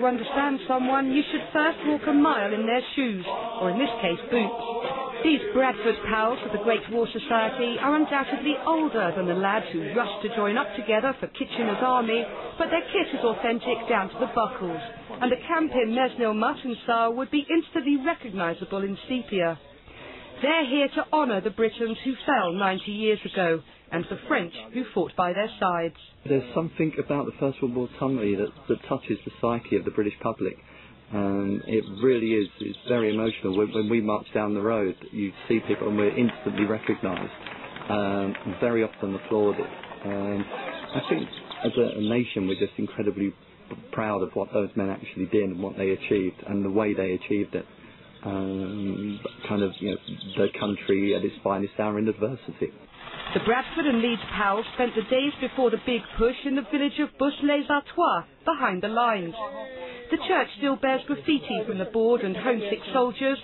to understand someone, you should first walk a mile in their shoes, or in this case, boots. These Bradford pals of the Great War Society are undoubtedly older than the lads who rushed to join up together for Kitchener's army, but their kit is authentic down to the buckles, and a camp in Mesnil-Martin style would be instantly recognisable in sepia. They're here to honour the Britons who fell 90 years ago, and the French who fought by their sides. There's something about the First World War summary that touches the psyche of the British public. It really is. It's very emotional. When we march down the road, you see people and we're instantly recognised, very often applauded. I think as a nation we're just incredibly proud of what those men actually did and what they achieved and the way they achieved it. The country at its finest hour in adversity. The Bradford and Leeds pals spent the days before the big push in the village of Bush-les-Artois, behind the lines. The church still bears graffiti from the bored and homesick soldiers,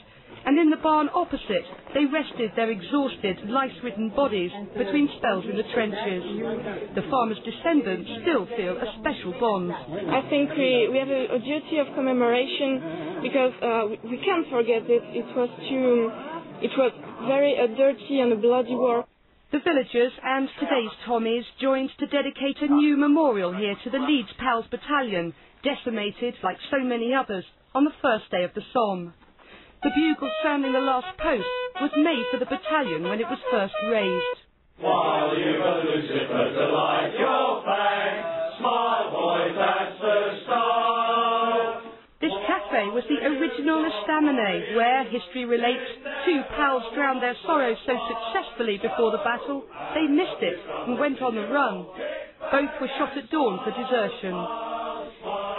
and in the barn opposite they rested their exhausted, lice-ridden bodies between spells in the trenches. The farmers' descendants still feel a special bond. I think we have a duty of commemoration because we can't forget that it was very dirty and a bloody war. The villagers and today's Tommies joined to dedicate a new memorial here to the Leeds Pals Battalion, decimated, like so many others, on the first day of the Somme. The bugle sounding the last post was made for the battalion when it was first raised. While you were Lucifer to light your fang, smile boys, that's the start. This cafe was the original estaminet, where, history relates, two pals drowned their sorrows so successfully before the battle, they missed it and went on the run. Both were shot at dawn for desertion.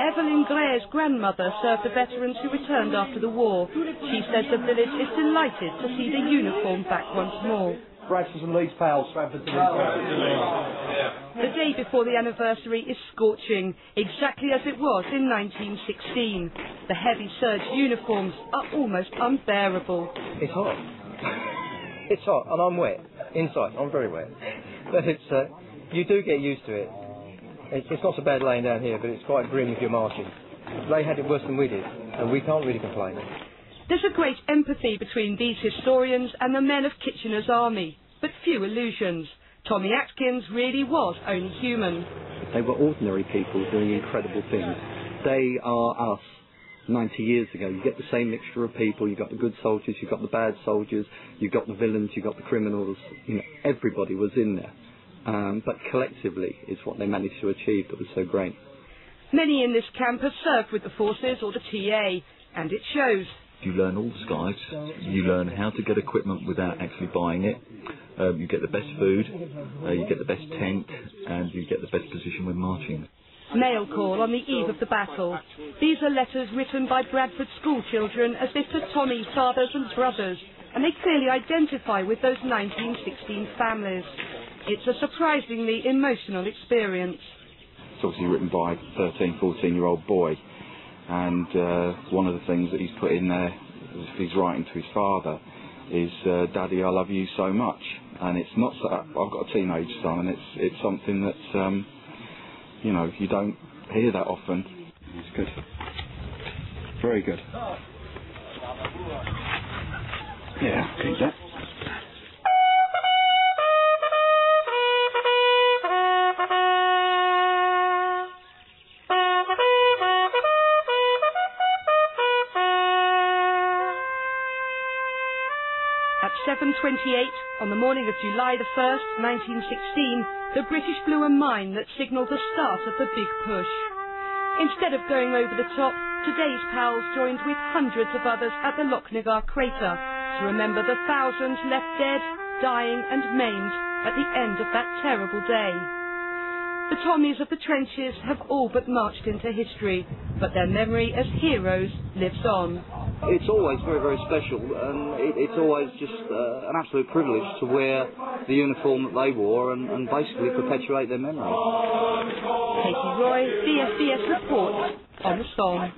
Evelyn Gray's grandmother served the veterans who returned after the war. She says the village is delighted to see the uniform back once more. Bradford and Leeds pals. The day before the anniversary is scorching, exactly as it was in 1916. The heavy serge uniforms are almost unbearable. It's hot. It's hot, and I'm wet. Inside, I'm very wet. But you do get used to it. It's not so bad laying down here, but it's quite grim if you're marching. They had it worse than we did, and we can't really complain. There's a great empathy between these historians and the men of Kitchener's army, but few illusions. Tommy Atkins really was only human. They were ordinary people doing incredible things. They are us 90 years ago. You get the same mixture of people. You've got the good soldiers, you've got the bad soldiers, you've got the villains, you've got the criminals. Everybody was in there. But collectively is what they managed to achieve that was so great. Many in this camp have served with the forces or the TA, and it shows. You learn all the skies, you learn how to get equipment without actually buying it, you get the best food, you get the best tent, and you get the best position when marching. Mail call on the eve of the battle. These are letters written by Bradford school children as if to Tommy's fathers and brothers, and they clearly identify with those 1916 families. It's a surprisingly emotional experience. It's obviously written by a 13, 14-year-old boy. And one of the things that he's put in there, if he's writing to his father, is, Daddy, I love you so much. And it's not so, I've got a teenage son, and it's something that, you don't hear that often. It's good. Very good. Yeah, keep that. At 7:28, on the morning of July the 1st, 1916, the British blew a mine that signalled the start of the big push. Instead of going over the top, today's pals joined with hundreds of others at the Lochnagar crater to remember the thousands left dead, dying and maimed at the end of that terrible day. The Tommies of the trenches have all but marched into history, but their memory as heroes lives on. It's always very, very special, and it's always just an absolute privilege to wear the uniform that they wore and basically perpetuate their memory. Katie Roy, DSBS Report on the Somme.